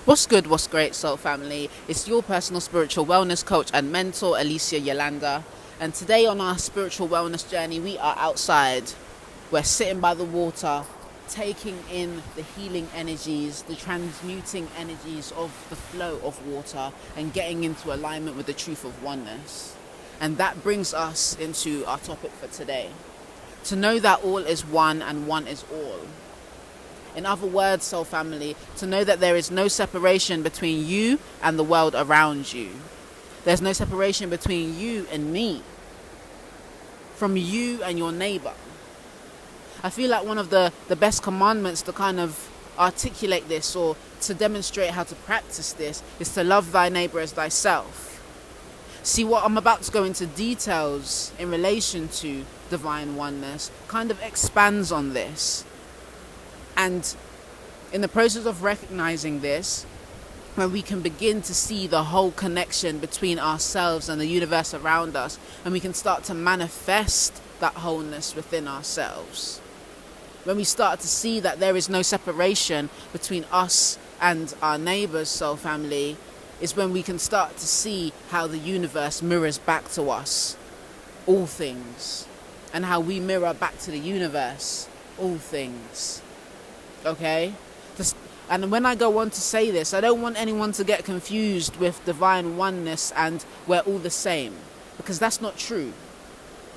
What's good, what's great, soul family? It's your personal spiritual wellness coach and mentor, Alicia Yolanda. And today on our spiritual wellness journey, we are outside. We're sitting by the water, taking in the healing energies, the transmuting energies of the flow of water, and getting into alignment with the truth of oneness. And that brings us into our topic for today. To know that all is one and one is all. In other words, soul family, to know that there is no separation between you and the world around you. There's no separation between you and me, from you and your neighbor. I feel like one of the best commandments to kind of articulate this or to demonstrate how to practice this is to love thy neighbor as thyself. See, what I'm about to go into details in relation to divine oneness kind of expands on this. And in the process of recognizing this, when we can begin to see the whole connection between ourselves and the universe around us, and we can start to manifest that wholeness within ourselves. When we start to see that there is no separation between us and our neighbors, soul family, is when we can start to see how the universe mirrors back to us all things, and how we mirror back to the universe all things. Okay? And when I go on to say this, I don't want anyone to get confused with divine oneness and we're all the same, because that's not true.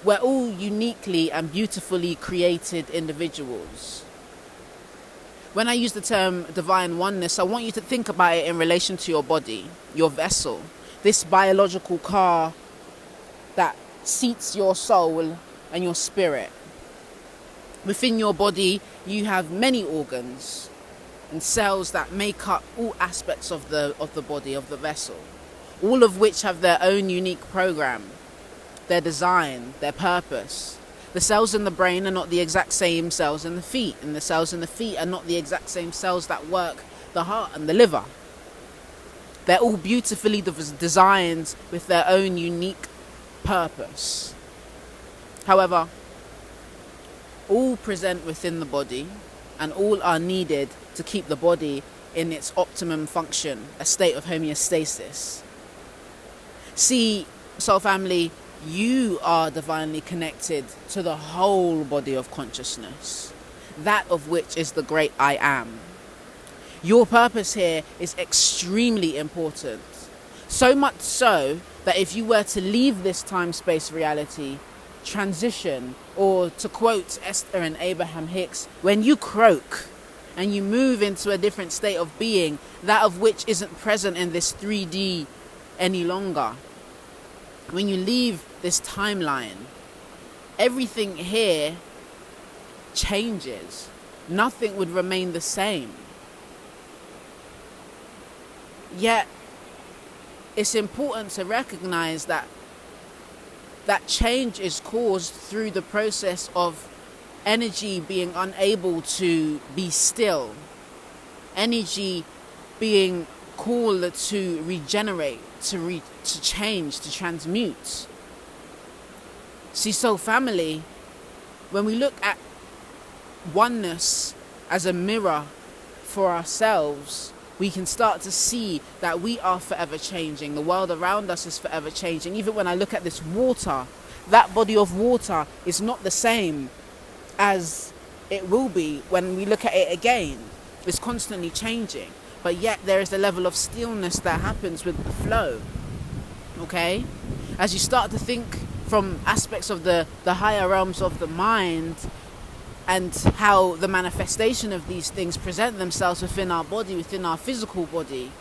We're all uniquely and beautifully created individuals. When I use the term divine oneness, I want you to think about it in relation to your body, your vessel, this biological car that seats your soul and your spirit. Within your body, you have many organs and cells that make up all aspects of the body, of the vessel, all of which have their own unique program, their design, their purpose. The cells in the brain are not the exact same cells in the feet, and the cells in the feet are not the exact same cells that work the heart and the liver. They're all beautifully designed with their own unique purpose. However, all present within the body and all are needed to keep the body in its optimum function, a state of homeostasis. See, soul family, you are divinely connected to the whole body of consciousness, that of which is the great I am. Your purpose here is extremely important, so much so that if you were to leave this time-space reality, transition, or to quote Esther and Abraham Hicks, when you croak and you move into a different state of being, that of which isn't present in this 3D any longer, when you leave this timeline, everything here changes. Nothing would remain the same. Yet it's important to recognize that change is caused through the process of energy being unable to be still, energy being called to regenerate, to change, to transmute. See, soul family, when we look at oneness as a mirror for ourselves, we can start to see that we are forever changing. The world around us is forever changing. Even when I look at this water, that body of water is not the same as it will be when we look at it again. It's constantly changing. But yet there is a level of stillness that happens with the flow. Okay? As you start to think from aspects of the higher realms of the mind, and how the manifestation of these things present themselves within our body, within our physical body,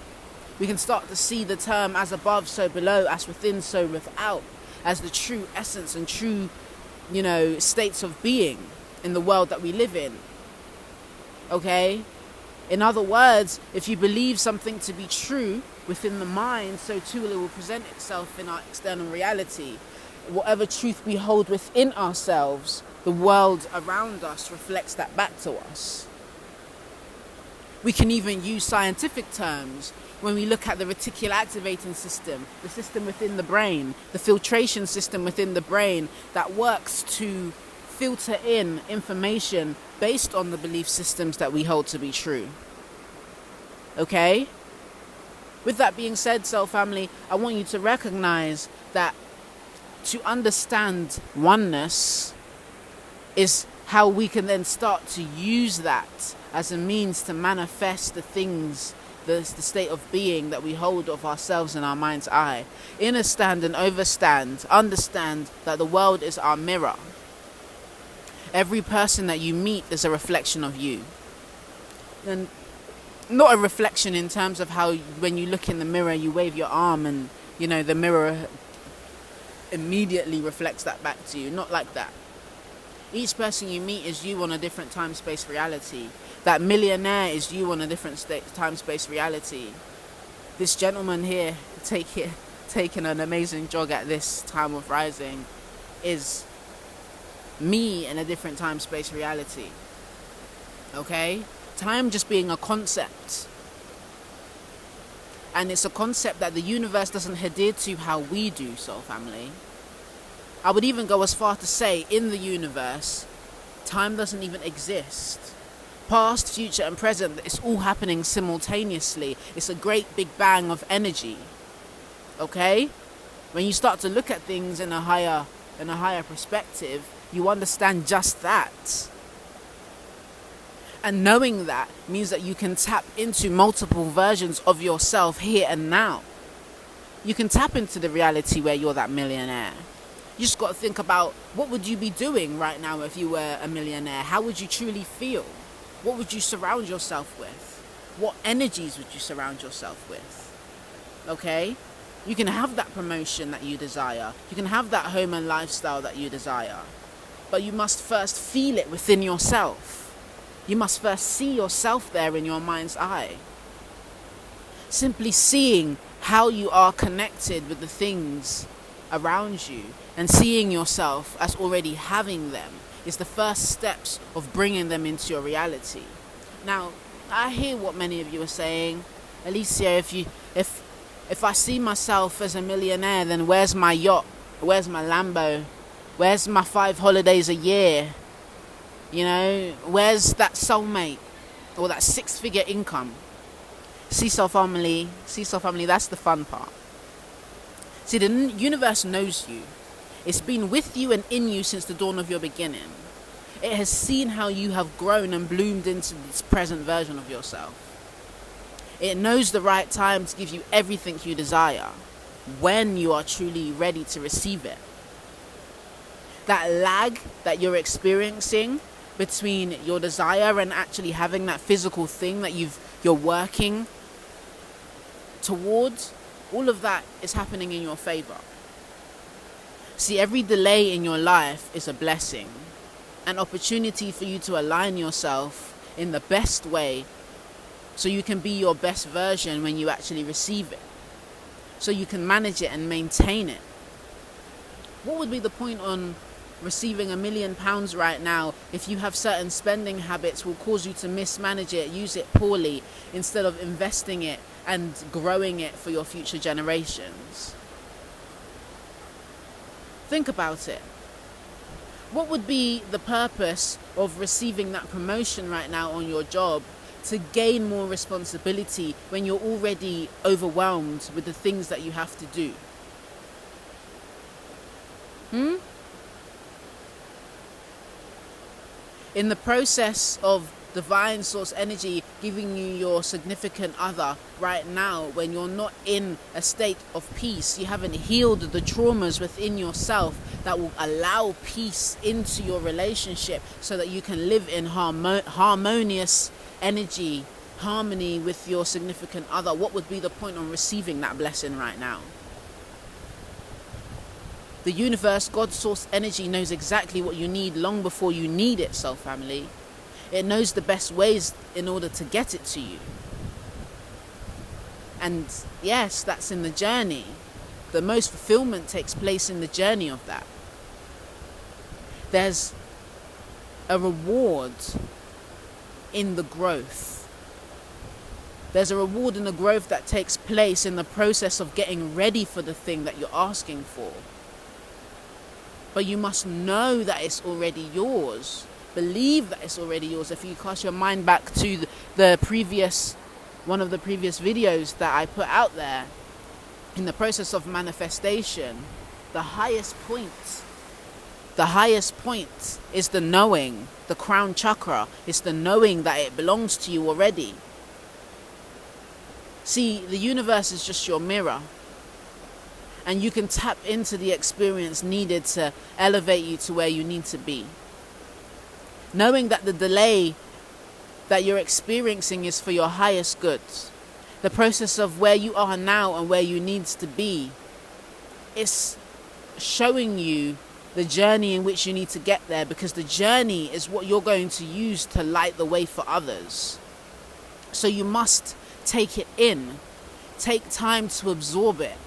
we can start to see the term as above, so below, as within, so without, as the true essence and true, states of being in the world that we live in. Okay? In other words, if you believe something to be true within the mind, so too it will present itself in our external reality. Whatever truth we hold within ourselves, the world around us reflects that back to us. We can even use scientific terms when we look at the reticular activating system, the system within the brain, the filtration system within the brain that works to filter in information based on the belief systems that we hold to be true. Okay? With that being said, Soul Family, I want you to recognize that to understand oneness is how we can then start to use that as a means to manifest the things, the state of being that we hold of ourselves in our mind's eye. Understand and overstand. Understand that the world is our mirror. Every person that you meet is a reflection of you. And not a reflection in terms of how when you look in the mirror you wave your arm and the mirror immediately reflects that back to you. Not like that. Each person you meet is you on a different time-space reality. That millionaire is you on a different time-space reality. This gentleman here taking an amazing jog at this time of rising is me in a different time-space reality. Okay? Time just being a concept. And it's a concept that the universe doesn't adhere to how we do, Soul Family. I would even go as far to say, in the universe, time doesn't even exist. Past, future, and present, it's all happening simultaneously. It's a great big bang of energy. Okay? When you start to look at things in a higher perspective, you understand just that. And knowing that means that you can tap into multiple versions of yourself here and now. You can tap into the reality where you're that millionaire. You just got to think about, what would you be doing right now if you were a millionaire? How would you truly feel? What would you surround yourself with? What energies would you surround yourself with? Okay? You can have that promotion that you desire. You can have that home and lifestyle that you desire. But you must first feel it within yourself. You must first see yourself there in your mind's eye. Simply seeing how you are connected with the things around you and seeing yourself as already having them is the first steps of bringing them into your reality. Now, I hear what many of you are saying. Alicia, if I see myself as a millionaire, then where's my yacht? Where's my Lambo? Where's my 5 holidays a year? Where's that soulmate or that 6-figure income? See, Soul Family, that's the fun part. See, the universe knows you. It's been with you and in you since the dawn of your beginning. It has seen how you have grown and bloomed into this present version of yourself. It knows the right time to give you everything you desire, when you are truly ready to receive it. That lag that you're experiencing between your desire and actually having that physical thing that you're working towards, all of that is happening in your favor. See, every delay in your life is a blessing, an opportunity for you to align yourself in the best way so you can be your best version when you actually receive it, so you can manage it and maintain it. What would be the point on receiving £1 million right now if you have certain spending habits will cause you to mismanage it, use it poorly, instead of investing it and growing it for your future generations? Think about it. What would be the purpose of receiving that promotion right now on your job to gain more responsibility when you're already overwhelmed with the things that you have to do? In the process of divine source energy giving you your significant other right now, when you're not in a state of peace, you haven't healed the traumas within yourself that will allow peace into your relationship so that you can live in harmonious energy, harmony with your significant other. What would be the point on receiving that blessing right now? The universe, God's source energy, knows exactly what you need long before you need it, Soul Family. It knows the best ways in order to get it to you. And yes, that's in the journey. The most fulfillment takes place in the journey of that. There's a reward in the growth. There's a reward in the growth that takes place in the process of getting ready for the thing that you're asking for. But you must know that it's already yours. Believe that it's already yours. If you cast your mind back to the previous one of the previous videos that I put out there, in the process of manifestation, the highest point is the knowing, the crown chakra. It's the knowing that it belongs to you already. See, the universe is just your mirror, and you can tap into the experience needed to elevate you to where you need to be. Knowing that the delay that you're experiencing is for your highest good. The process of where you are now and where you need to be is showing you the journey in which you need to get there, because the journey is what you're going to use to light the way for others. So you must take it in. Take time to absorb it.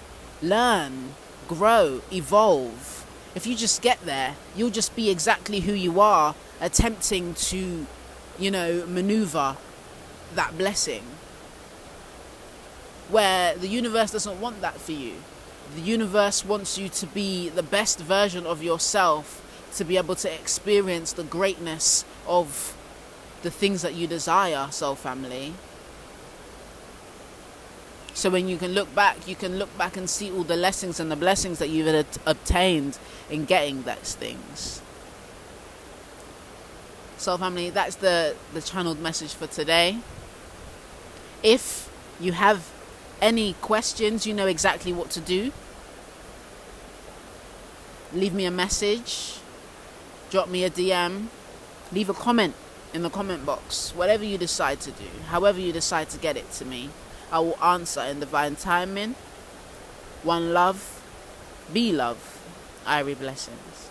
Learn, grow, evolve. If you just get there, you'll just be exactly who you are, attempting to, maneuver that blessing. Where the universe doesn't want that for you. The universe wants you to be the best version of yourself, to be able to experience the greatness of the things that you desire, soul family. So when you can look back and see all the lessons and the blessings that you've obtained in getting those things. Soul family, that's the channeled message for today. If you have any questions, you know exactly what to do. Leave me a message, drop me a DM, leave a comment in the comment box. Whatever you decide to do, however you decide to get it to me, I will answer in divine timing. One love, be love. Irie blessings.